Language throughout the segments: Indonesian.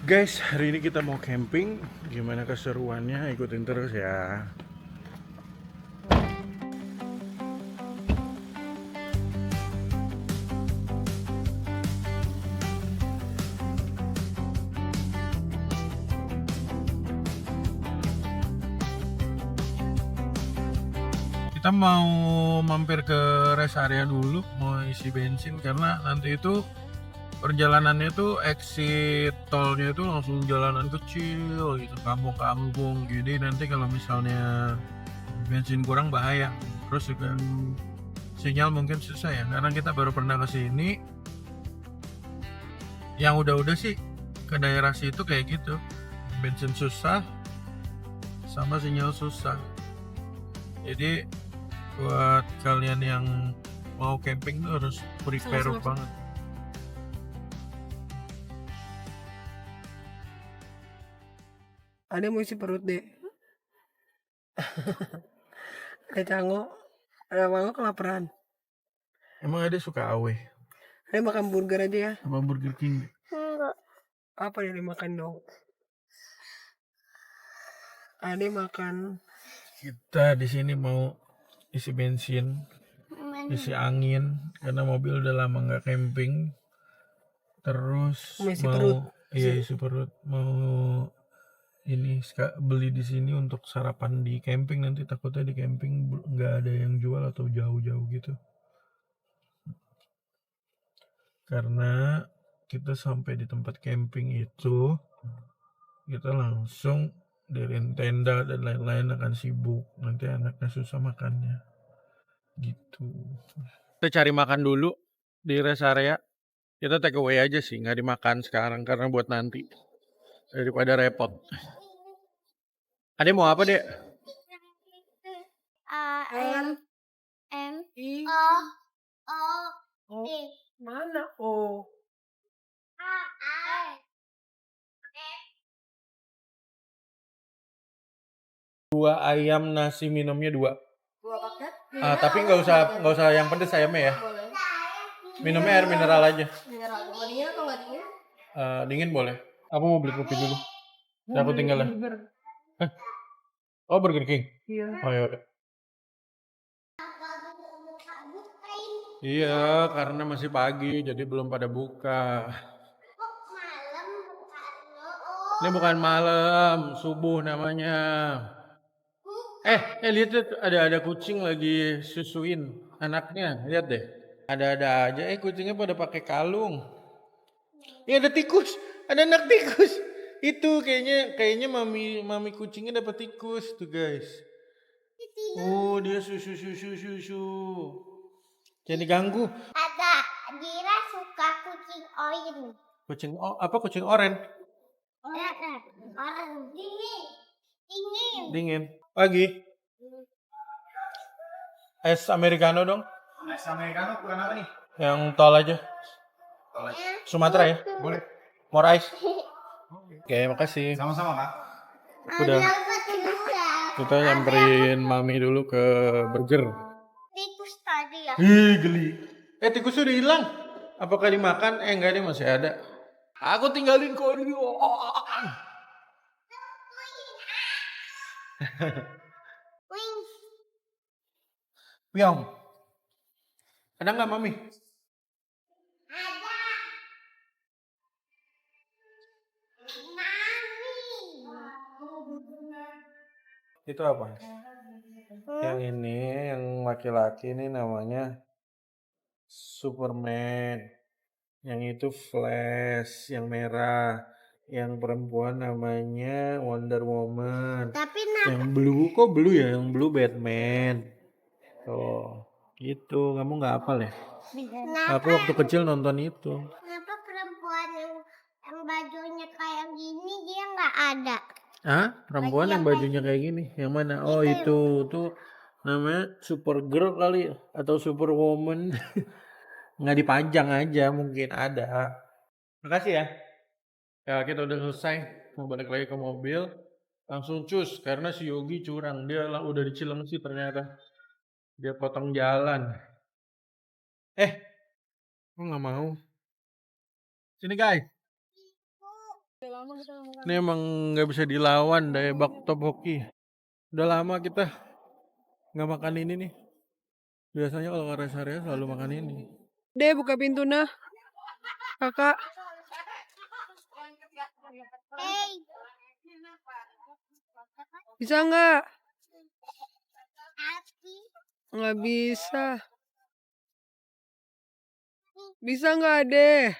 Guys, hari ini kita mau camping. Gimana keseruannya? Ikutin terus ya. Kita mau mampir ke rest area dulu, mau isi bensin karena nanti itu perjalanannya tuh exit tolnya itu langsung jalanan kecil gitu, kampung-kampung. Jadi nanti kalau misalnya bensin kurang bahaya. Terus juga sinyal mungkin susah ya, karena kita baru pernah ke sini. Yang udah-udah sih ke daerah situ kayak gitu, bensin susah sama sinyal susah. Jadi buat kalian yang mau camping tuh harus prepare banget. Ada mau isi perut deh. Ada Canggo, ada Wango kelaparan. Emang ada suka awe Ada makan burger aja ya. sama Burger King? Enggak. Apa yang dimakan dong? Ada makan. Kita di sini mau isi bensin, isi angin karena mobil udah lama nggak camping. Terus Isi mau perut. iya isi perut, mau ini beli di sini untuk sarapan di camping. Nanti takutnya di camping nggak ada yang jual atau jauh-jauh gitu, karena kita sampai di tempat camping itu kita langsung diriin tenda dan lain-lain, akan sibuk, nanti anaknya susah makannya gitu. Kita cari makan dulu di rest area. Kita take away aja sih, nggak dimakan sekarang karena buat nanti daripada repot. Adek mau apa, Dek? M M I O D mana O? A 2 ayam, nasi, minumnya 2. 2 paket? Tapi nggak usah yang pedes ayamnya ya. Boleh. Minumnya air mineral aja. Mineral. Mau dingin atau nggak dingin? Dingin boleh. Aku mau beli kopi dulu. Aku tinggal ya. Burger. Oh, Burger King. Iya. Oh ya udah. Iya, karena masih pagi jadi belum pada buka. malam Ini bukan malam, subuh namanya. Lihat tuh, ada kucing lagi susuin anaknya. Lihat deh. Ada-ada aja. Kucingnya pada pakai kalung. Ini ada tikus, ada anak tikus. Itu kayaknya mami kucingnya dapat tikus tuh, guys. Oh, dia susu. Jangan diganggu. ada Dira suka kucing orange. Kucing oranye? Orang dingin Dingin. Pagi. Es americano dong. Es americano kurang apa nih? Yang tol aja. Sumatera ya? Boleh. More ice. Oke, makasih. Sama-sama, Kak. Udah. Kita nyamperin mami dulu ke burger. tikus tadi ya. Ih, geli. Tikus udah hilang. Apakah dimakan? Enggak, dia masih ada. Aku tinggalin Kodio. Wings Piong. Ada nggak mami? ada Itu apa? Yang ini, yang laki-laki ini namanya Superman. Yang itu Flash, yang merah. Yang perempuan namanya Wonder Woman. tapi Yang blue, kok blue ya? Yang blue Batman. Oh, gitu. Kamu nggak hafal ya? Aku waktu kecil nonton itu. kenapa perempuan yang bajunya kayak gini dia nggak ada? Hah? Perempuan yang bajunya kayak gini? Yang mana? Oh, itu tuh namanya Supergirl kali ya? Atau Superwoman. Nggak dipajang aja, mungkin ada. Makasih ya. Ya, kita udah selesai. Mau balik lagi ke mobil. Langsung cus, karena si Yogi curang. Dia lah udah di Cilengsi ternyata. Dia potong jalan. Kok nggak mau? Sini guys. Ini emang nggak bisa dilawan daya Baktop Hoki. Udah lama kita nggak makan ini nih. Biasanya kalau ke rest area selalu makan ini. Deh, buka pintu nah. Kakak. Hey, Bisa nggak? Aki. Nggak bisa. Bisa nggak, Deh?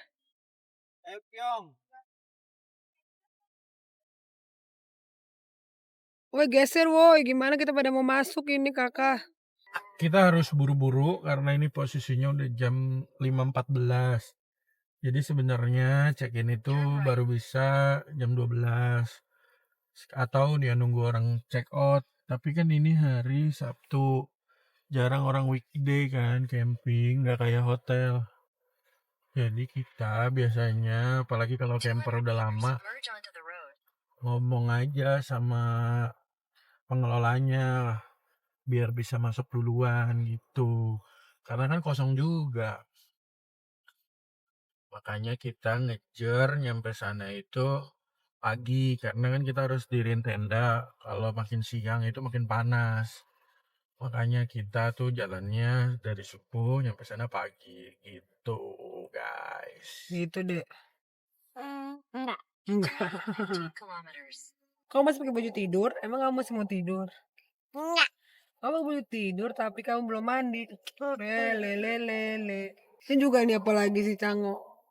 Pyong. Woi, geser woi. Gimana kita pada mau masuk ini, Kakak? Kita harus buru-buru karena ini posisinya udah jam 5.14. Jadi sebenarnya check-in itu baru bisa jam 12. Atau dia nunggu orang check out. Tapi kan ini hari Sabtu. Jarang orang weekday kan camping, nggak kayak hotel. Jadi kita biasanya, apalagi kalau camper udah lama, ngomong aja sama pengelolanya biar bisa masuk duluan gitu. Karena kan kosong juga. Makanya kita ngejar nyampe sana itu pagi karena kan kita harus diriin tenda. Kalau makin siang itu makin panas. Makanya kita tuh jalannya dari subuh nyampe sana pagi gitu, guys. Gitu, Dek. Enggak. Enggak. Kamu masih pakai baju tidur? Emang kamu masih mau tidur? Enggak. Kamu baju tidur tapi kamu belum mandi. Lele. Ini juga nih apa lagi si Cango?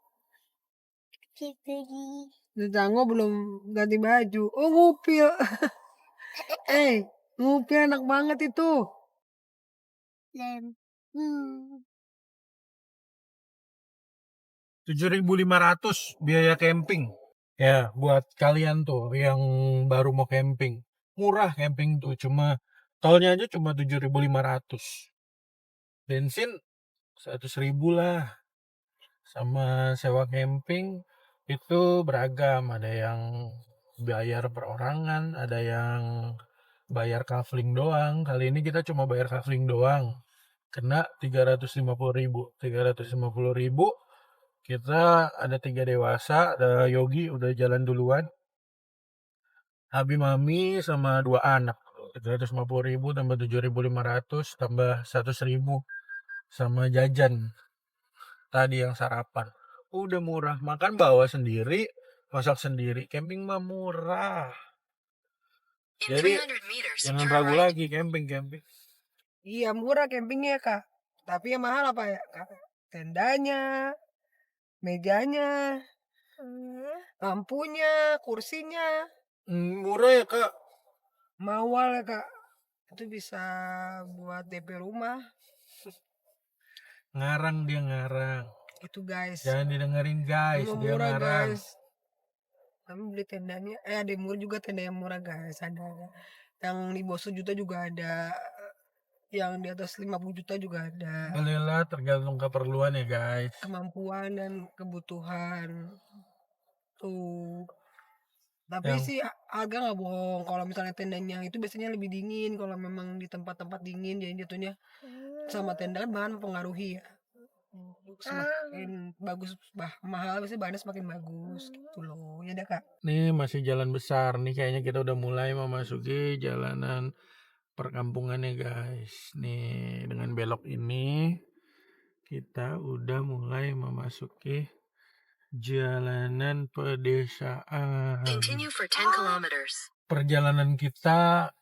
Gitu. Si Cango belum ganti baju. Oh, ngupil. Ngupil enak banget itu. Lem. 7.500 biaya camping. Ya, buat kalian tuh yang baru mau camping. Murah camping tuh, cuma tolnya aja cuma 7.500. Bensin 100.000 lah. Sama sewa camping itu beragam, ada yang bayar perorangan, ada yang bayar kafling doang. Kali ini kita cuma bayar kafling doang, kena 350.000. 350.000 kita ada 3 dewasa, ada Yogi udah jalan duluan, Abi Mami sama 2 anak. 350.000 tambah 7.500 tambah 100.000 sama jajan tadi yang sarapan. Udah murah, makan bawa sendiri, masak sendiri. Camping mah murah. Jadi jangan ragu lagi camping. Iya, murah campingnya, Kak. Tapi yang mahal apa ya, Kak? Tendanya, mejanya, lampunya, kursinya. Murah ya kak. Mawal ya, Kak. Itu bisa buat DP rumah. Ngarang dia ngarang. Itu, guys. Jangan didengerin guys, Emang dia murah, ngarang. guys. Kami beli tendanya, ada yang murah juga, tenda yang murah, guys. Ada. Yang di bawah 1 juta juga ada. Yang di atas 50 juta juga ada. Belilah tergantung keperluan ya guys. Kemampuan dan kebutuhan. Tuh. Tapi Yang sih harga nggak bohong. Kalau misalnya tendanya itu biasanya lebih dingin. Kalau memang di tempat-tempat dingin, jadi jatuhnya sama tenda kan bahan mempengaruhi ya. Semakin bagus, mahal biasanya bahannya semakin bagus gitu loh. Ya udah, Kak. nih masih jalan besar nih, kayaknya kita udah mulai memasuki jalanan perkampungannya guys. Nih dengan belok ini kita udah mulai memasuki jalanan pedesaan. Perjalanan kita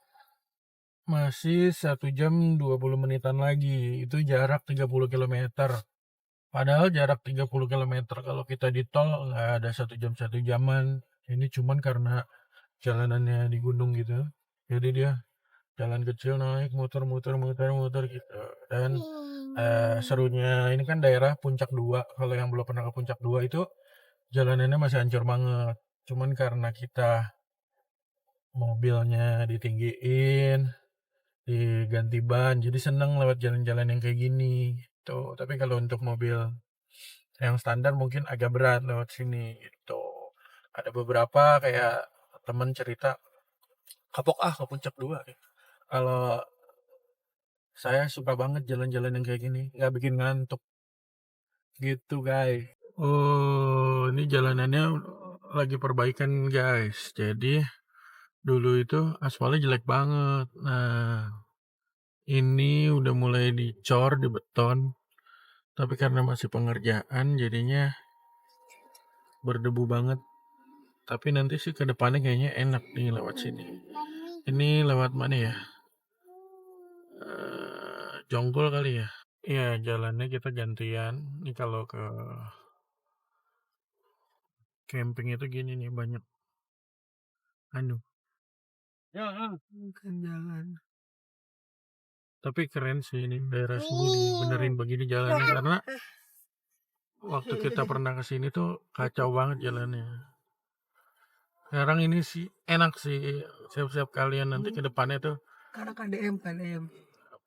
masih 1 jam 20 menitan lagi. Itu jarak 30 km. Padahal jarak 30 km kalau kita di tol nggak ada 1 jam 1 jaman. Ini cuman karena jalanannya di gunung gitu. Jadi dia jalan kecil naik muter gitu. Dan serunya ini kan daerah Puncak 2. Kalau yang belum pernah ke Puncak 2 itu jalanannya masih hancur banget. Cuman karena kita mobilnya ditinggiin, diganti ban, jadi seneng lewat jalan-jalan yang kayak gini gitu. Tapi kalau untuk mobil yang standar mungkin agak berat lewat sini gitu. Ada beberapa kayak temen cerita kapok ke Puncak 2 gitu. Kalau saya suka banget jalan-jalan yang kayak gini, nggak bikin ngantuk gitu guys. Oh, ini jalanannya lagi perbaikan guys. Jadi dulu itu aspalnya jelek banget. Nah, ini udah mulai dicor di beton. Tapi karena masih pengerjaan jadinya berdebu banget. Tapi nanti sih ke depannya kayaknya enak nih lewat sini. Ini lewat mana ya? Jonggol kali ya? Iya, jalannya kita gantian. Ini kalau ke camping itu gini nih, banyak bukan jalan. Tapi keren sih ini daerah sini dibenerin begini jalannya, karena waktu kita pernah kesini tuh kacau banget jalannya. Sekarang ini sih enak sih, siap-siap kalian nanti ke depannya tuh Karena KDM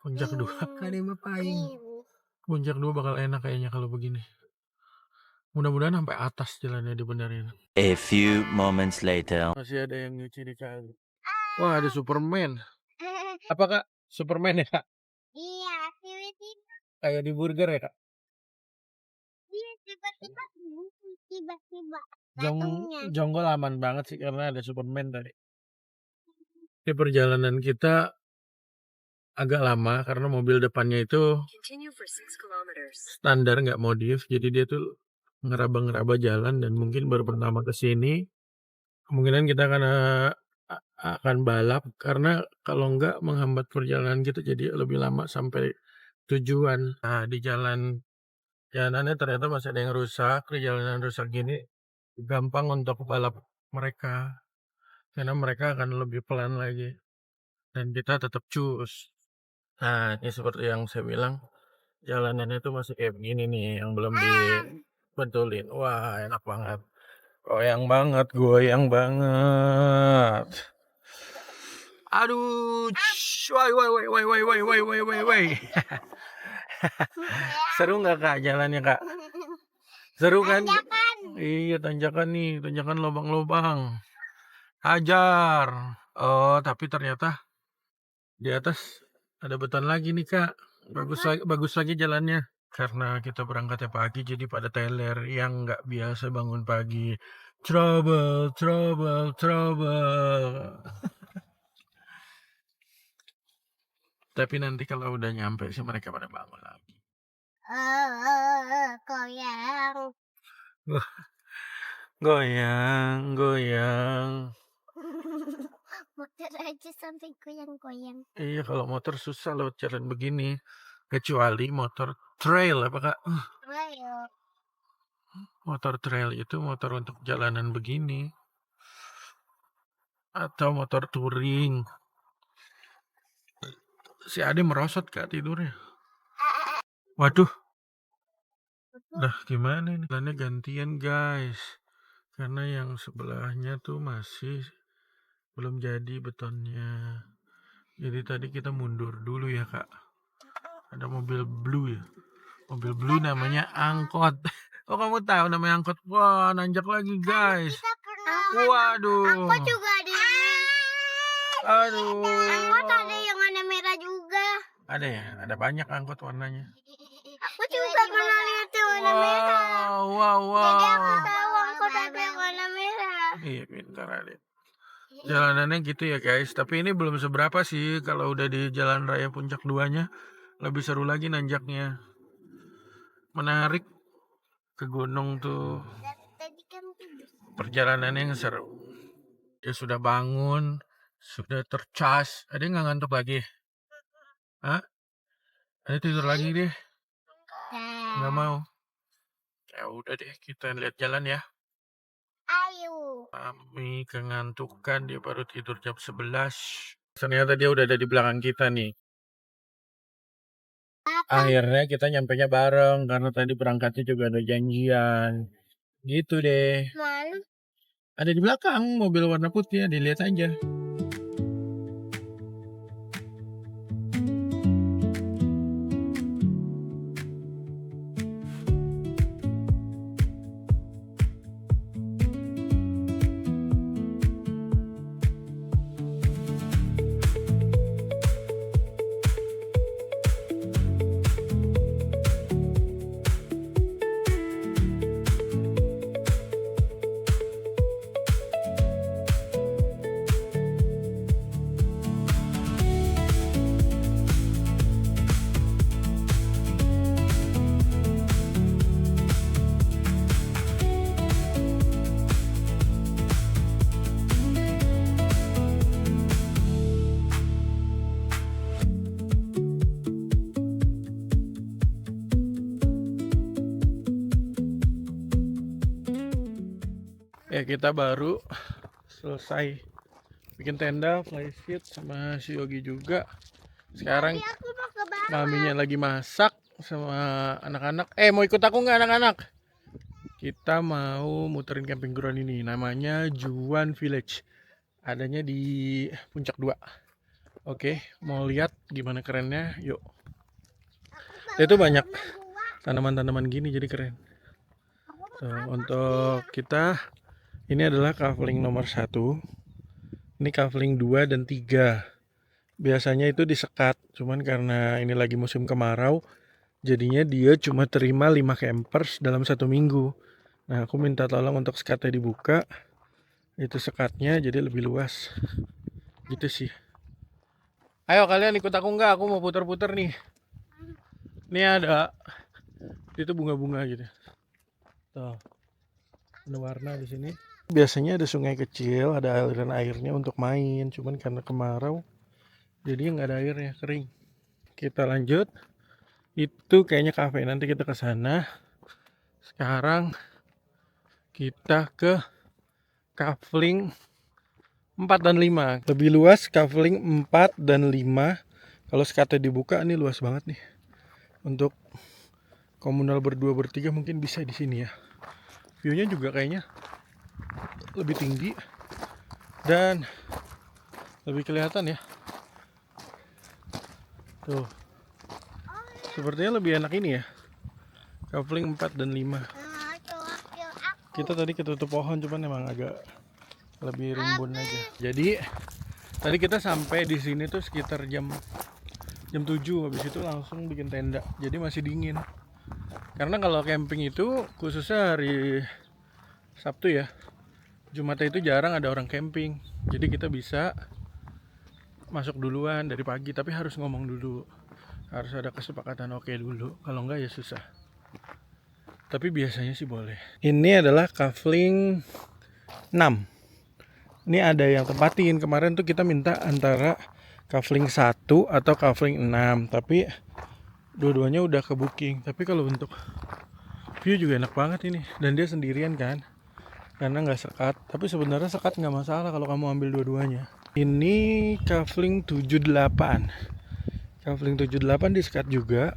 puncak 2. KDM paling. Puncak 2 bakal enak kayaknya kalau begini. Mudah-mudahan sampai atas jalannya dibenerin. A few moments later. Masih ada yang nyuci di kali. Wah, ada Superman. Apa Kak? Superman ya Kak? Iya, tiba-tiba Kayak di burger ya Kak? dia tiba-tiba tiba-tiba Jonggol datangnya. aman banget sih karena ada Superman tadi. Ini perjalanan kita agak lama karena mobil depannya itu standar nggak modif, jadi dia tuh ngeraba-ngeraba jalan dan mungkin baru pertama ke sini. Kemungkinan kita akan balap karena kalau nggak menghambat perjalanan kita jadi lebih lama sampai tujuan. Nah, di jalanannya ternyata masih ada yang rusak. Di jalanan rusak gini gampang untuk balap mereka karena mereka akan lebih pelan lagi dan kita tetap cus. Nah, ini seperti yang saya bilang, jalanannya itu masih kayak begini nih yang belum dibetulin. Wah, enak banget. Goyang banget. Aduh, woi. Seru nggak Kak jalannya Kak? Seru kan? Iya, tanjakan nih, tanjakan lubang-lubang. Hajar. Oh, tapi ternyata di atas ada beton lagi nih Kak. Bagus lagi jalannya. Karena kita berangkatnya pagi jadi pada teler yang nggak biasa bangun pagi. Trouble. Tapi nanti kalau udah nyampe sih mereka pada bangun lagi. Goyang. Motor aja sampai goyang-goyang. Iya, kalau motor susah lewat jalan begini. Kecuali motor trail apa Kak? Ayo. Motor trail itu motor untuk jalanan begini. Atau motor touring. Si Ade merosot Kak tidurnya. Waduh. Dah gimana nih? Jalannya gantian guys. Karena yang sebelahnya tuh masih belum jadi betonnya. Jadi tadi kita mundur dulu ya Kak. Ada mobil blue ya. Mobil blue namanya angkot. Oh kamu tahu namanya angkot? Wah nanjak lagi guys. Waduh. Angkot juga ada yang Aduh. angkot ada yang warna merah juga. Ada ya? Ada banyak angkot warnanya. Aku juga pernah lihat tuh warna merah. Wow. Jadi aku tahu angkot ada yang warna merah. Iya pintar Adit. Jalanannya gitu ya guys. Tapi ini belum seberapa sih. Kalau udah di jalan raya puncak 2-nya lebih seru lagi nanjaknya. Menarik ke gunung tuh. Tadi kan tidur. Perjalanannya yang seru. Ya sudah bangun, sudah tercas. Ada nggak ngantuk lagi? Hah? Ada tidur lagi deh? Nggak mau. Ya udah deh, kita lihat jalan ya. Ayo. Kami kengantukan, dia baru tidur jam 11. Ternyata dia udah ada di belakang kita nih. Akhirnya kita nyampenya bareng karena tadi berangkatnya juga ada janjian. Gitu deh. Malu. Ada di belakang mobil warna putih ya, dilihat aja. Oke, kita baru selesai bikin tenda, flysheet sama si Yogi juga. Sekarang Aku mau ke bawah. maminya lagi masak sama anak-anak. Mau ikut aku nggak anak-anak? Kita mau muterin camping ground ini. Namanya Juan Village. Adanya di Puncak 2. Oke, mau lihat gimana kerennya? Yuk. Itu banyak tanaman-tanaman gini jadi keren. Tuh, untuk kita ini adalah kafling nomor 1. Ini kafling 2 dan 3. Biasanya itu disekat, cuman karena ini lagi musim kemarau, jadinya dia cuma terima 5 campers dalam 1 minggu. Nah, aku minta tolong untuk sekatnya dibuka. Itu sekatnya jadi lebih luas. Gitu sih. Ayo kalian ikut aku nggak? Aku mau puter-puter nih. Ini ada itu bunga-bunga gitu. Tuh. Ada warna di sini. Biasanya ada sungai kecil, ada aliran airnya untuk main. Cuman karena kemarau, jadi nggak ada airnya, kering. Kita lanjut. Itu kayaknya kafe. Nanti kita ke sana. Sekarang kita ke kafling 4 dan 5. Lebih luas kafling 4 dan 5. Kalau sekatnya dibuka ini luas banget nih. Untuk komunal berdua bertiga mungkin bisa di sini ya. View-nya juga kayaknya lebih tinggi dan lebih kelihatan ya. Tuh. Sepertinya lebih enak ini ya. Kafling 4 dan 5. Kita tadi ketutup pohon cuman emang agak lebih rimbun aja. Jadi tadi kita sampai di sini tuh sekitar jam 7. Habis itu langsung bikin tenda. Jadi masih dingin. Karena kalau camping itu khususnya hari Sabtu ya, Jumat itu jarang ada orang camping. Jadi kita bisa masuk duluan dari pagi, tapi harus ngomong dulu. Harus ada kesepakatan oke dulu. Kalau enggak ya susah. Tapi biasanya sih boleh. Ini adalah kafling 6. Ini ada yang tempatin. Kemarin tuh kita minta antara kafling 1 atau kafling 6, tapi dua-duanya udah ke booking. Tapi kalau untuk view juga enak banget ini. Dan dia sendirian kan, karena nggak sekat. Tapi sebenarnya sekat nggak masalah kalau kamu ambil dua-duanya. Ini kafling 78. Kafling 78 disekat juga.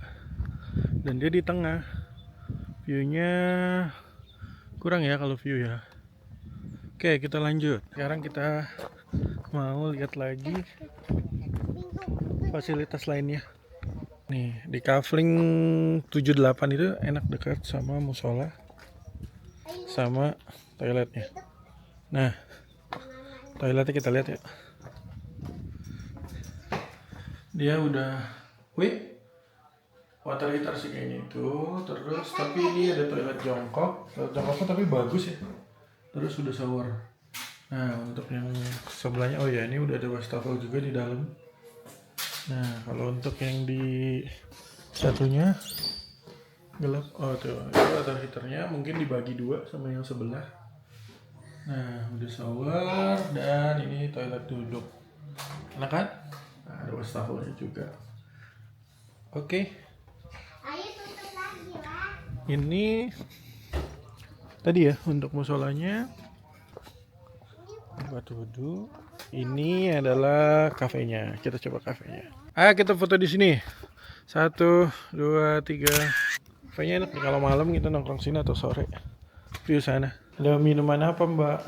Dan dia di tengah. View-nya kurang ya kalau view ya. Oke, kita lanjut. Sekarang kita mau lihat lagi fasilitas lainnya. Nih, di kafling 78 itu enak dekat sama musola sama toiletnya. Nah, toiletnya kita lihat ya. Dia udah water heater sih kayaknya itu. Terus tapi ini ada toilet jongkok. Toilet jongkoknya tapi bagus ya. Terus udah shower. Nah, untuk yang sebelahnya, oh ya, ini udah ada wastafel juga di dalam. Nah, kalau untuk yang di satunya gelap, oh tuh, itu water heaternya mungkin dibagi 2 sama yang sebelah. Nah, udah shower dan ini toilet duduk. Enak kan? Nah, ada wastafelnya juga. Oke. Ayo tutup lagi lah. Ini tadi ya untuk musolanya tempat wudhu. Ini adalah kafenya. Kita coba kafenya. Ayo kita foto di sini. 1, 2, 3. Kafenya enak nih kalau malam kita nongkrong sini atau sore. View sana. Ada minuman apa Mbak?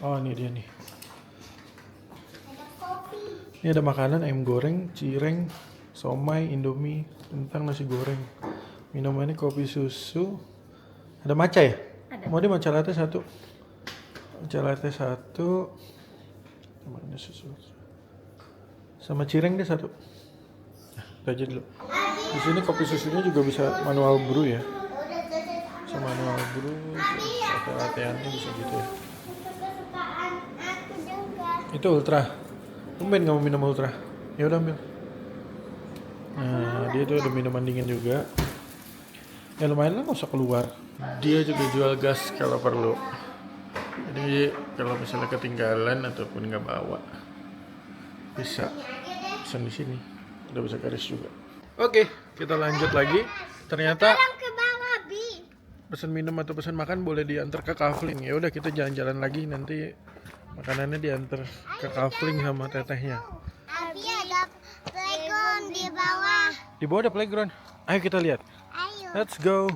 Oh ini dia nih. Ini ada makanan ayam goreng, cireng, somai, indomie, kentang, nasi goreng. Minumannya kopi susu. Ada matcha ya? Ada. Mau di matcha latte 1. Matcha latte 1. Mana susu? Sama cireng deh 1. Nah, itu aja dulu. Di sini kopi susunya juga bisa manual brew ya. Bisa manual brew. Latte-latteannya bisa gitu ya. Kesukaan aku juga. Itu ultra. Tumben kamu minum ultra. Ya udah ambil. Nah, dia tuh ada minuman dingin juga. Ya lumayan lah, nggak usah keluar. Dia juga jual gas kalau perlu. Jadi kalau misalnya ketinggalan ataupun nggak bawa, bisa pesan di sini. Udah bisa garis juga. Oke, kita lanjut lagi. Ternyata Orang ke bawah, Bi. pesan minum atau pesan makan boleh diantar ke Kafling. Ya udah kita jalan-jalan lagi, nanti makanannya diantar ke Kafling sama tetehnya. Abi ada playground di bawah. Di bawah ada playground. Ayo kita lihat. Ayo. Let's go.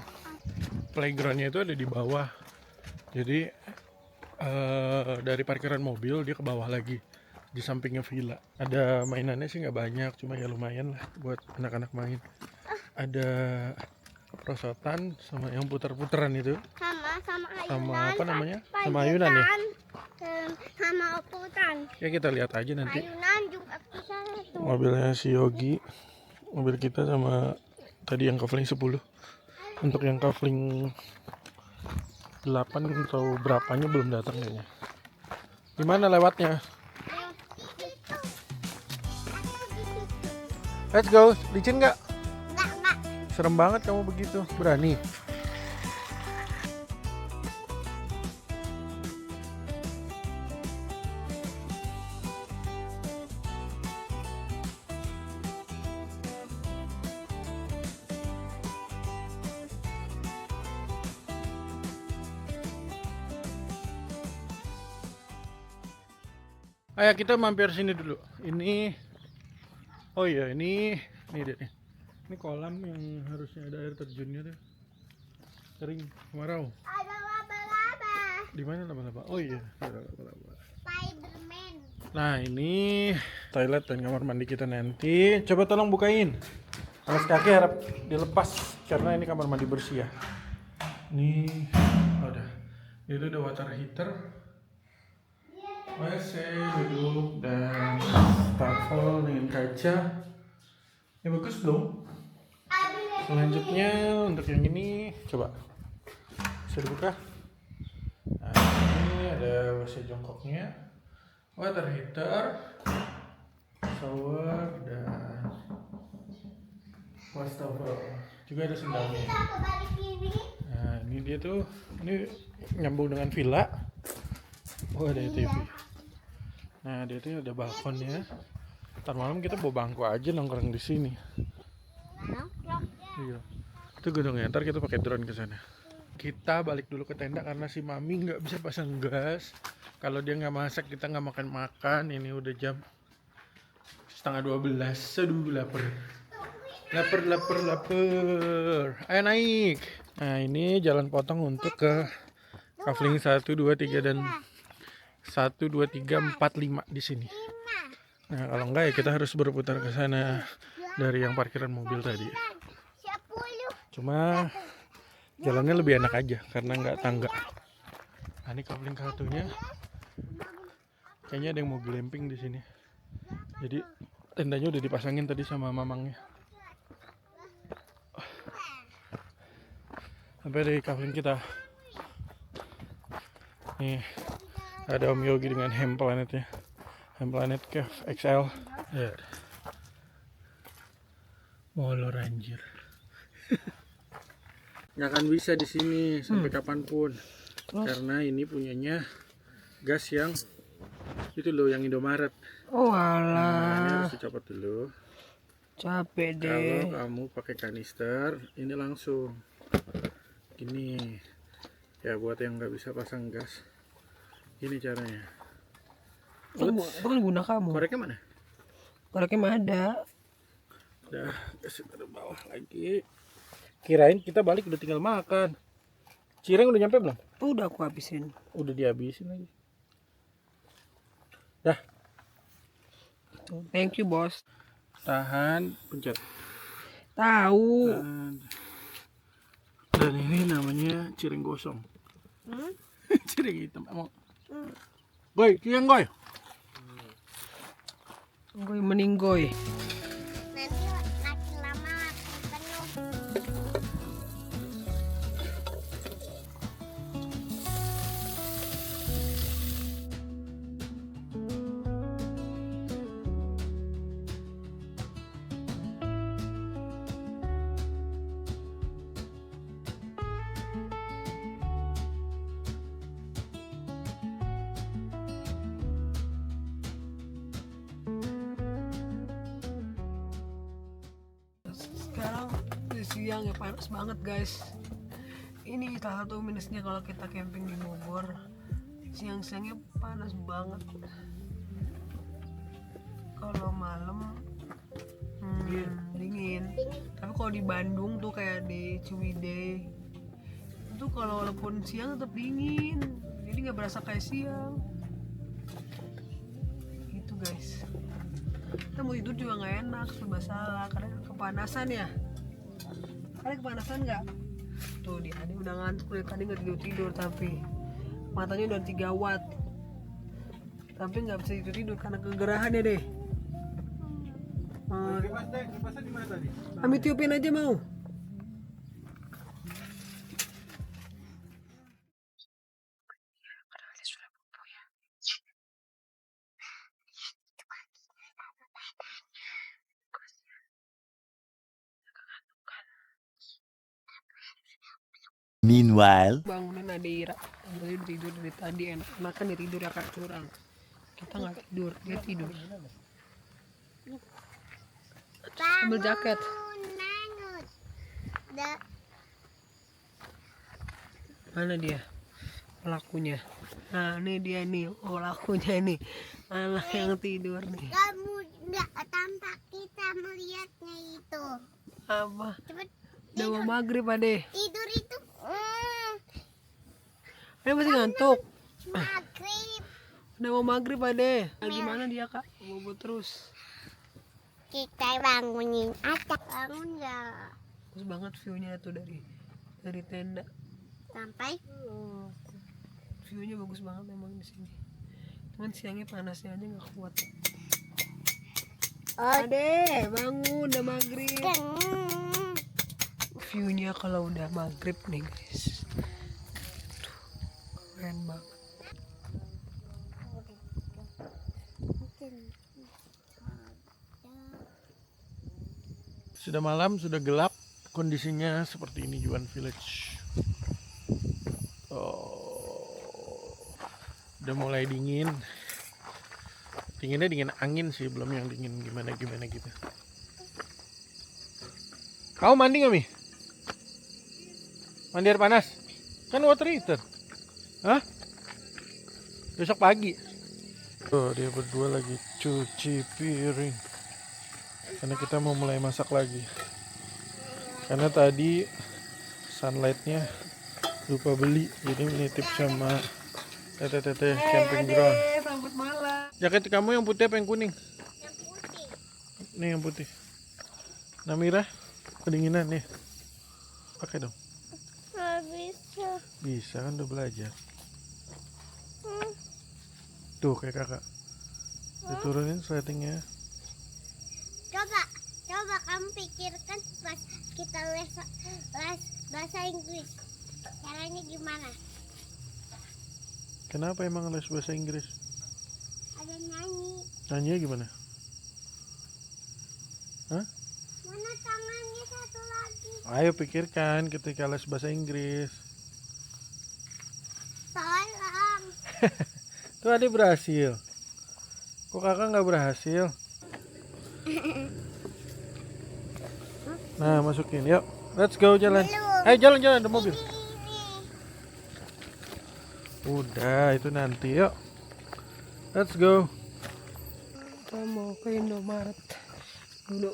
Playgroundnya itu ada di bawah. Jadi dari parkiran mobil dia ke bawah lagi. Di sampingnya villa. Ada mainannya sih nggak banyak, cuma ya lumayan lah buat anak-anak main. Ada perosotan sama yang putar-putaran itu. Sama ayunan. Sama apa namanya? Sama ayunan ya. Sama oputan. Ya kita lihat aja nanti. Ayunan juga bisa tuh. Mobilnya si Yogi, mobil kita sama tadi yang kafling 10. Untuk yang kafling 8 atau berapanya belum datang kayaknya. Gimana lewatnya? Let's go. Licin nggak? Enggak. Serem banget kamu begitu. Berani. Ayo kita mampir sini dulu. Ini, oh iya ini dia nih. Ini kolam yang harusnya ada air terjunnya tuh. Kering, kemarau. Ada laba-laba. Di mana laba-laba? Oh iya, ada laba-laba. Spiderman. Nah ini toilet dan kamar mandi kita nanti. Coba tolong bukain. Alas kaki harap dilepas karena ini kamar mandi bersih ya. Ini, oh udah. Itu ada water heater. WC, duduk, dan tafel dengan kaca. Ya bagus dong. Selanjutnya untuk yang ini, coba bisa dibuka. Nah ini ada WC jongkoknya, water heater, shower, dan wastafel. Juga ada sendalnya. Nah ini dia tuh, ini nyambung dengan villa. Oh ada TV. Nah dia tuh ada balkonnya. Ntar malam kita bawa bangku aja nongkrong di sini. Iya. Itu gedungnya. Ntar kita pakai drone ke sana. Kita balik dulu ke tenda karena si Mami nggak bisa pasang gas. Kalau dia nggak masak kita nggak makan. Ini udah jam 11:30. Aduh lapar. Lapar. Ayo naik. Nah ini jalan potong untuk ke kafling 1, 2, 3 dan 1, 2, 3, 4, 5 di sini. Nah kalau enggak ya kita harus berputar ke sana dari yang parkiran mobil tadi. Cuma jalannya lebih enak aja karena nggak tangga. Nah ini kafling satunya. Kayaknya ada yang mau glamping di sini. Jadi tendanya udah dipasangin tadi sama mamangnya. Sampai dari kafling kita. Nih ada Om Yogi dengan Hem Planetnya. Hem Planet Cave XL. Ya. Molor anjir. Nggak akan bisa di sini sampai kapanpun. Karena ini punyanya gas yang itu loh, yang Indomaret. Oh Nah, ini alah. harus dicopot dulu. Capek Kalau deh. kamu pakai kanister, ini langsung gini. Ya buat yang nggak bisa pasang gas, ini caranya. Itu kan guna kamu. Koreknya mana? Koreknya mah ada. Udah, kasih taruh bawah lagi. Kirain kita balik udah tinggal makan. Cireng udah nyampe belum? Udah aku habisin. Udah dihabisin lagi. Dah, Thank you bos. tahan, pencet. Tahu. Dan ini namanya cireng gosong. Cireng hitam. Emang. Goy, cireng goy. Goy meninggoy. Nanti makin lama makin penuh. Sekarang siang ya panas banget guys. Ini salah satu minusnya kalau kita camping di Bogor, siang-siangnya panas banget. Kalau malam dingin. Tapi kalau di Bandung tuh kayak di Ciwidey itu kalau walaupun siang tetap dingin, jadi nggak berasa kayak siang. Gitu guys. Kita mau tidur juga nggak enak, serba salah karena kepanasan ya. Kalian kepanasan nggak? Tuh dia udah ngantuk dari tadi nggak tidur tapi matanya udah 3 watt. Tapi nggak bisa tidur karena kegerahan ya deh. Kipasnya di mana tadi? Kami tiupin aja mau. Meanwhile, Bangunin Adira. Dia tidur dari tadi enak kan dia tidur ya Kak curang. Kita nggak tidur, dia tidur. Ambil jaket. Bangun. Mana dia? Pelakunya. Nah, ini dia nih. Oh, pelakunya nih. Anak yang tidur nih. Kamu nggak tampak kita melihatnya itu. Apa? Cepet Udah mau maghrib Ade. tidur itu. Ade masih ngantuk. Maghrib. Udah mau maghrib Ade. Nah, gimana dia Kak? Bobo terus. Kita bangunin aja. Bangun nggak? Bagus banget view-nya tuh dari tenda. Sampai View-nya bagus banget memang di sini. Cuman siangnya panasnya aja nggak kuat. Ade, bangun udah maghrib. View-nya kalau udah maghrib nih guys. Tuh, keren banget. Sudah malam, sudah gelap, kondisinya seperti ini Juan Village. Udah mulai dingin. Dinginnya dingin angin sih, belum yang dingin gimana gitu. Kamu mandi nggak Mi? Mandi air panas? Kan water heater. Hah? Besok pagi. Tuh dia berdua lagi cuci piring. Karena kita mau mulai masak lagi. Karena tadi sunlightnya lupa beli, jadi nitip sama tete camping ground. Selamat malam. Jaket kamu yang putih apa yang kuning? yang putih. Nih yang putih. Namira, kedinginan nih. Pakai dong. Nggak bisa. Bisa kan udah belajar. Tuh kayak kakak. Diturunin settingnya. Coba kamu pikirkan pas kita les bahasa Inggris. Caranya gimana? Kenapa emang les bahasa Inggris? Ada nyanyi. Nyanyinya gimana? Hah? Mana tangannya satu lagi? Ayo pikirkan ketika les bahasa Inggris. Tolong. Tuh adik berhasil. Kok kakak nggak berhasil? Nah masukin yuk. Let's go jalan. Belum. Jalan ada mobil. Ini. Udah itu nanti yuk. Let's go. Kita mau ke Indomaret dulu.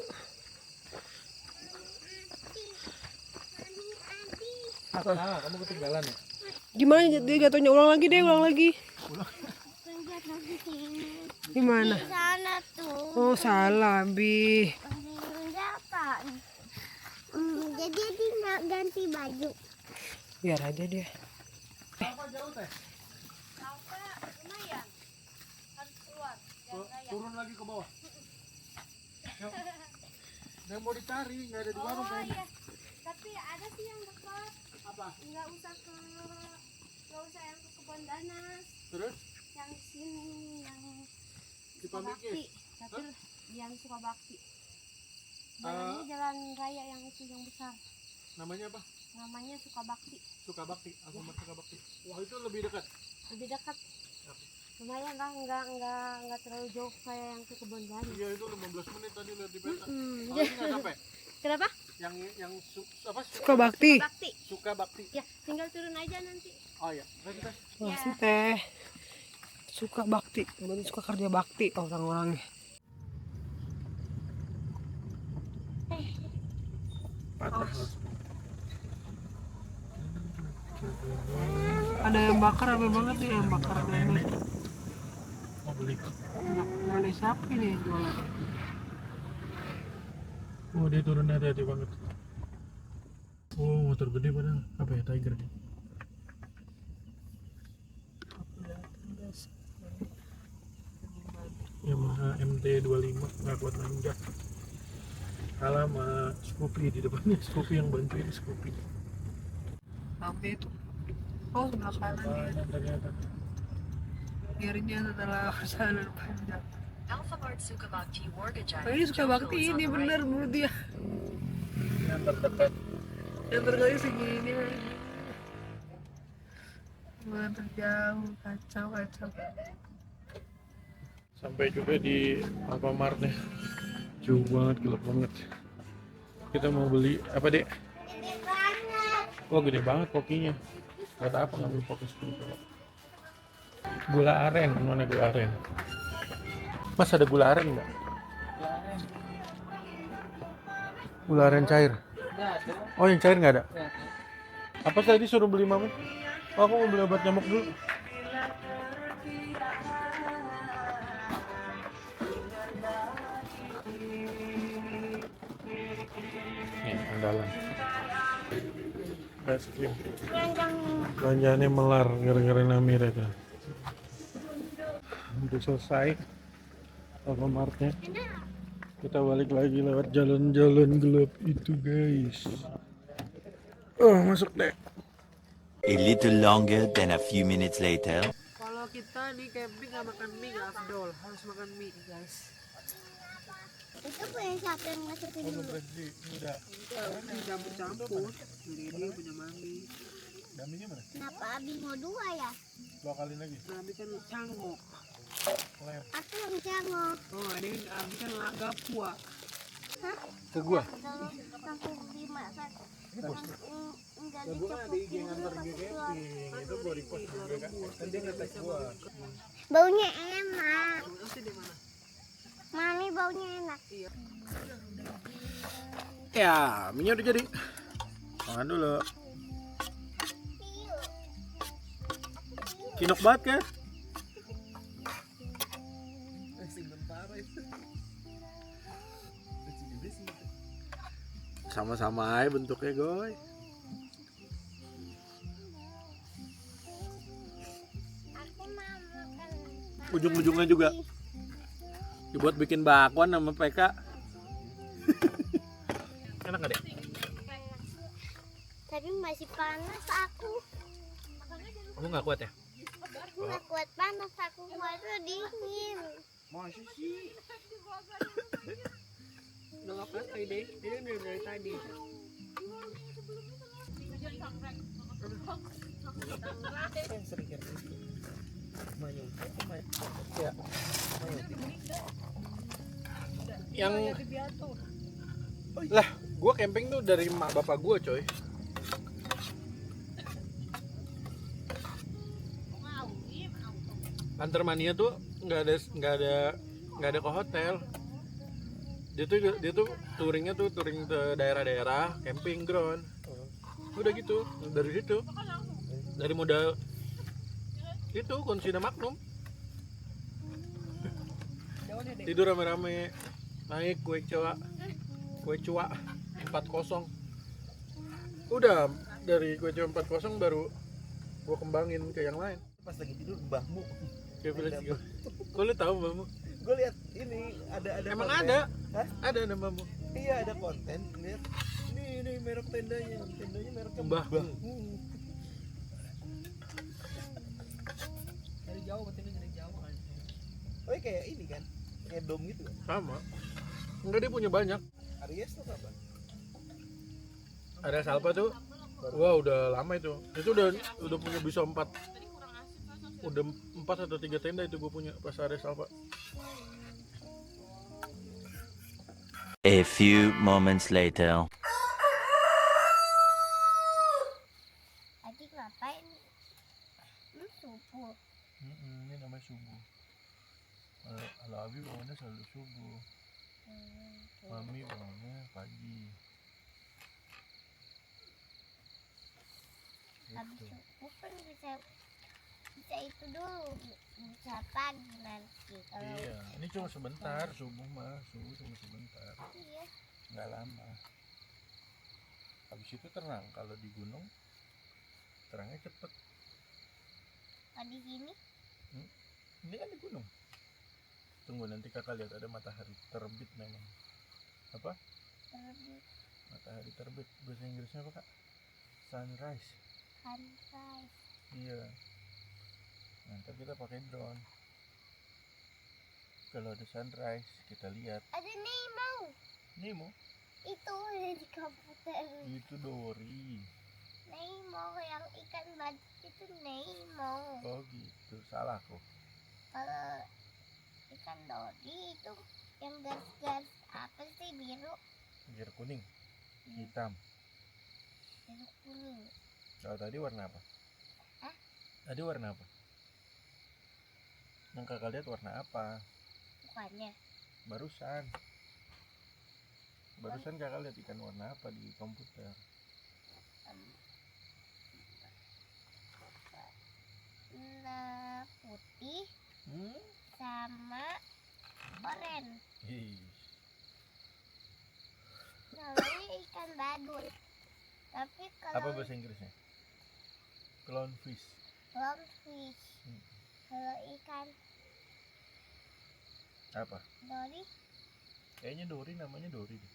Kamu ketinggalan ya? Gimana dia jatuhnya? Ulang lagi deh, ulang lagi. Lihat lagi sini. Gimana? Di sana tuh. Oh salah, Bi. Apa? Jadi dia nggak ganti baju. Biar aja dia. Turun lagi ke bawah. Yuk. Yang mau dicari nggak ada di warung kayaknya. Tapi ada sih yang dekat. Apa? Nggak usah yang ke kebun danas. Terus? Yang sini yang Di Pamikis? Tapi yang Sukabakti. Jalannya jalan raya yang itu yang besar. Namanya apa? Namanya Sukabakti. Sukabakti. Alfamart Sukabakti. Wah itu lebih dekat. Lebih dekat. Lumayan nggak terlalu jauh kayak yang ke kebun danas. Iya itu 15 menit tadi lihat di peta. Hmm, Kalau ini nggak sampai. Kenapa? Yang apa? Suka bakti. Bakti. Suka bakti. Ya, tinggal turun aja nanti. Oh ya. Kita Masih teh. Suka bakti. Berarti suka kerja bakti orang-orangnya. patah. Ada yang bakar rame banget nih, yang bakar ini. Mau beli. Nggak ada sapi nih jualan. Oh dia turunnya hati-hati banget. Oh motor gede padahal. Apa ya, Tiger? Yamaha MT25 nggak kuat nanjak. Kalah sama Scoopy di depannya. Scoopy yang bantuin Scoopy. Sampai itu. Oh sebelah kanan ya. Ternyata. Kirinya setelah perjalanan panjang. Alphamart Sukabakti Mortgage Oh, ini suka bakti ini bener menurut dia. Yang terdekat. Yang terkali segini lagi. Mana terjauh, kacau. Sampai juga di Alfamart nih. Jauh banget, gelap banget. Kita mau beli apa, Dek? Gede banget. Oh gede banget kokinya. Buat apa ngambil koki segitu? Gula aren, mana gula aren? Mas ada gula aren nggak? Gula aren cair? Oh yang cair nggak ada? Apa tadi suruh beli mama? Oh aku mau beli obat nyamuk dulu. Nih andalan. Es krim. Belanjaannya melar gara-gara Namir itu. Udah selesai Alfamartnya. Kita balik lagi lewat jalan-jalan gelap itu guys. Oh masuk deh. A little longer than a few minutes later. Kalau kita di camping nggak makan mie nggak afdol, harus makan mie guys. Itu punya siapa yang masukin dulu? Udah. Dicampur-campur. Ini punya mami. Daminya mana? Kenapa Abi mau 2 ya? 2 kali lagi. Mami kan cangok. Lem. Aku yang cangok. Oh ini Abi kan gapua. Hah? Ke gua. Kalau langsung dimasak. Enggak Ya gua ada IG nganter diceplok dia dulu camping. Itu gua repost juga kan. Kan dia ngetek gua. Baunya enak. Masih di mana? Mami baunya enak. Ya, minyak udah jadi. Makan dulu. Kinok banget kan? Sama-sama aja bentuknya, Goy. Aku mau makan. Ujung-ujungnya juga dibuat bikin bakwan sama PK. Enak gak, Dek? Tapi masih panas aku. Aku gak kuat ya? Aku nggak kuat panas, aku kuatnya dingin. Masih sih. Udah nggak panas kali deh. Dia udah dari tadi. Yang lah, gua camping tuh dari mak bapak gua, coy. Antar mania tuh nggak ada ke hotel. Dia tuh touring ke daerah-daerah camping ground. Udah gitu dari situ, dari modal itu Konsina Magnum. Tidur rame-rame, naik kue cua 40. Udah dari kue cua 40 baru gua kembangin ke yang lain. Pas lagi tidur mbahmu. Kayak village gua. Kok lu tahu mbakmu? Gue lihat ini ada Emang konten. ada? Hah? Ada mbakmu. Iya ada konten lihat. Ini merek tendanya mereknya Mbahmu. Dari jauh, berarti dari jauh kan. Oh iya, kayak ini kan, kayak dom gitu kan. Sama. Enggak, dia punya banyak. Aries tuh apa? Ada Salpa tuh. Wah, udah lama itu. Itu udah punya bisa 4. Udah 4 atau 3 tenda itu gue punya pas ada Salpa. A few moments later. bangunnya subuh. Kalau Abi bangunnya selalu subuh, Mami bangunnya pagi. Habis Gitu. subuh kan bisa itu dulu, bisa pagi nanti kalau Iya, ini cuma sebentar subuh mah, subuh cuma sebentar, iya. nggak lama. Habis itu terang. Kalau di gunung terangnya cepet. Kalau di sini Ini kan di gunung. Tunggu nanti kakak lihat ada matahari terbit memang. Apa? terbit Matahari terbit. Bahasa Inggrisnya apa kak? Sunrise. sunrise. Iya. Nanti kita pakai drone. Kalau ada sunrise kita lihat. Ada Nemo Nemo. itu ada di komputer. Itu Dory. Nemo yang ikan badut itu Nemo. Oh gitu. Salah kok. Kalau ikan dori itu yang garis-garis apa sih, biru Biar kuning. Hitam. biru kuning. Kalau tadi warna apa? Hah? Tadi warna apa? Yang kakak lihat warna apa? Bukannya Barusan kakak lihat ikan warna apa di komputer? warna putih Hmm? sama oranye. Ih, Namanya ikan badut. Tapi apa kalau bahasa Inggrisnya? Clownfish. longfish, Hmm. kalau ikan Apa? dori Kayaknya Dory, namanya Dory deh.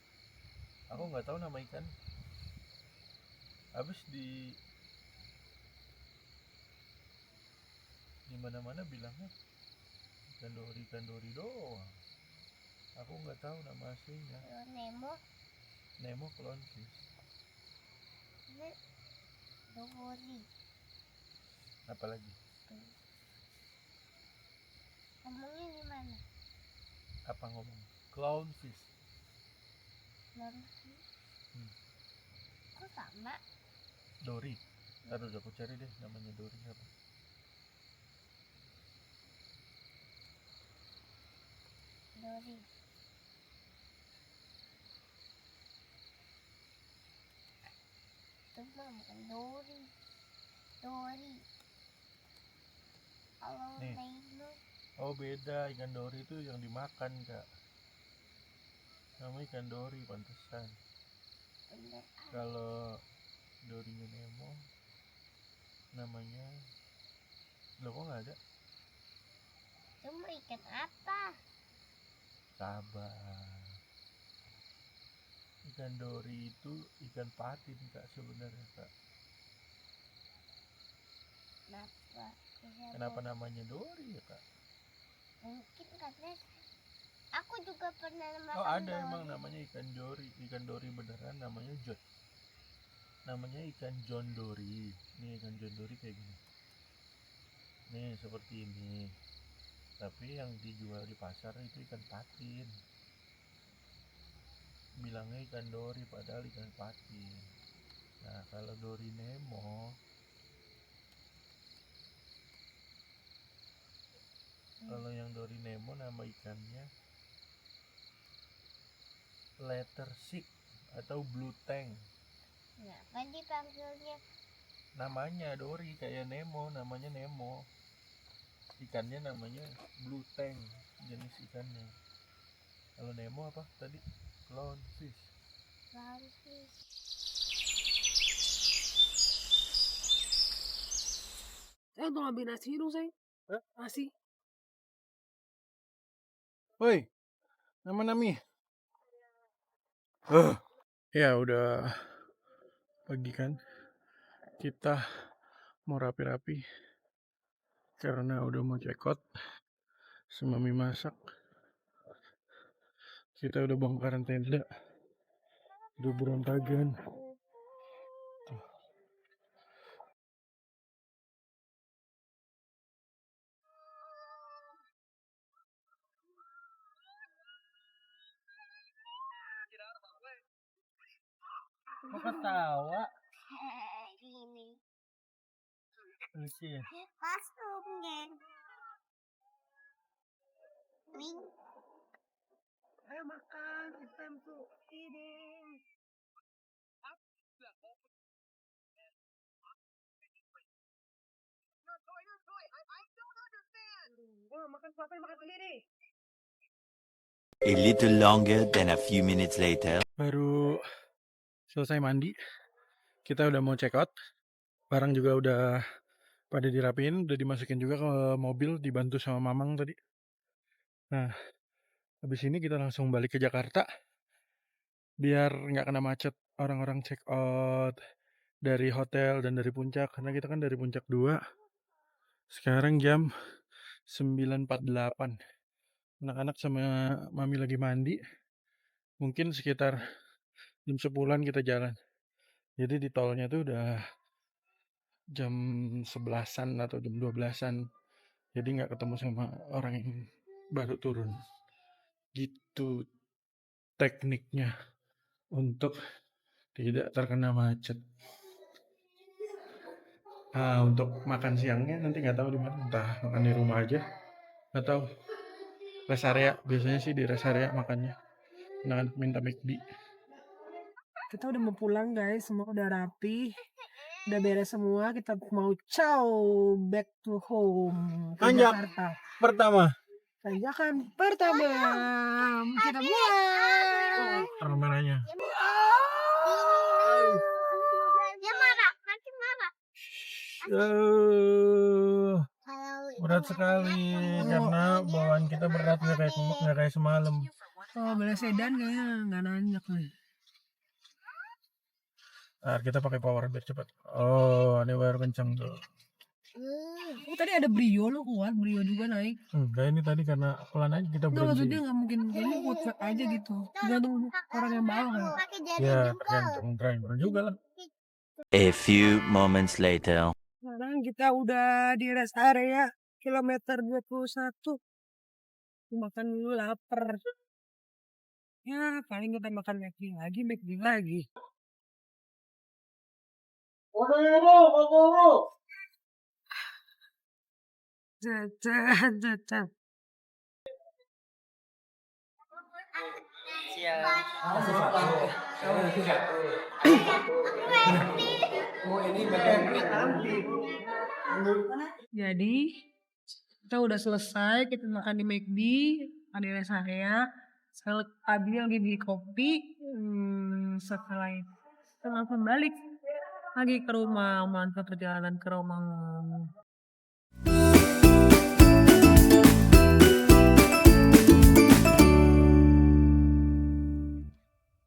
Aku nggak tahu nama ikan. Habis di mana-mana bilangnya ikan Dory doang. Aku nggak tahu nama aslinya. kalau Nemo Nemo clownfish. itu dori. Apalagi? Ngomongnya gimana? Apa ngomong? Clownfish. Longfish. Hmm. Kok sama? Dory. Taruh aku cari deh namanya Dory apa. Dori. Itu mah bukan dori. Dori. Kalau Nih. Nemo Oh beda, ikan Dory itu yang dimakan kak. Namanya ikan Dory pantesan. bener. Kalau Dorinya Nemo namanya, loh kok nggak ada? Cuma ikan apa? Sabar. Ikan Dory itu ikan patin kak sebenarnya kak. Kenapa? Kenapa namanya Dory ya kak? Mungkin karena aku juga pernah makan Oh ada dori. emang namanya ikan Dory beneran namanya John. Namanya ikan John Dory. Nih ikan John Dory kayak gini. Nih seperti ini. Tapi yang dijual di pasar itu ikan patin. Bilangnya ikan Dory padahal ikan patin. Nah kalau Dory Nemo, kalau yang Dory Nemo nama ikannya letter sick atau blue tank. Kenapa dipanggilnya? Namanya Dory kayak Nemo, namanya Nemo. Ikannya namanya blue tank, jenis ikannya. Kalau Nemo apa tadi? Clownfish. Longfish. Saya untuk ambil nasi dong, saya. Nasi. Woi, nama Nami. Ya udah pagi kan. Kita mau rapi-rapi karena udah mau cekot. Semami masak. Kita udah bongkaran tenda. Udah berontakan. Kok ketawa? Gini. Lucu ya? Kostum, geng. makan. It's time to eating. Makan siapa yang makan sendiri? A little longer than a few minutes later. Baru selesai mandi. Kita udah mau check out. Barang juga udah pada dirapiin, udah dimasukin juga ke mobil, dibantu sama Mamang tadi. Nah, habis ini kita langsung balik ke Jakarta. Biar nggak kena macet orang-orang check out dari hotel dan dari puncak. Karena kita kan dari puncak 2. Sekarang jam 9.48. Anak-anak sama Mami lagi mandi. Mungkin sekitar jam 10-an kita jalan. Jadi di tolnya tuh udah jam 11-an atau jam 12-an. Jadi nggak ketemu sama orang yang baru turun. Gitu tekniknya untuk tidak terkena macet. Nah, untuk makan siangnya nanti nggak tahu di mana, entah makan di rumah aja atau rest area. Biasanya sih di rest area makannya. Anak minta McD. Kita udah mau pulang guys, semua udah rapi. Udah beres semua, kita mau ciao back to home ke Tanjak. Jakarta. Pertama, Tanjakan pertama. Kita mulai. kameranya. Dia marah, nanti marah. Kalau Berat sekali karena bawaan kita berat, nggak kayak semalam. Oh, beli sedan kayaknya nggak nanjak nih. Nah, kita pakai power biar cepat. Oh, ini baru kencang tuh. Oh, tadi ada Brio lo kuat, Brio juga naik. Enggak, ini tadi karena pelan aja kita Nggak, maksudnya berhenti. nggak mungkin, ini kuat aja gitu. Tergantung orang yang bawa kan. pakai jari Ya, jempol. tergantung driver juga lah. A few moments later. Sekarang kita udah di rest area kilometer 21. Makan dulu, lapar. Ya, paling kita makan McD lagi. Jajan. Jadi kita udah selesai, kita makan di McD, makan di rest area. Sekarang Abi lagi beli kopi. Setelah itu kita langsung balik lagi ke rumah, mantap perjalanan ke rumah.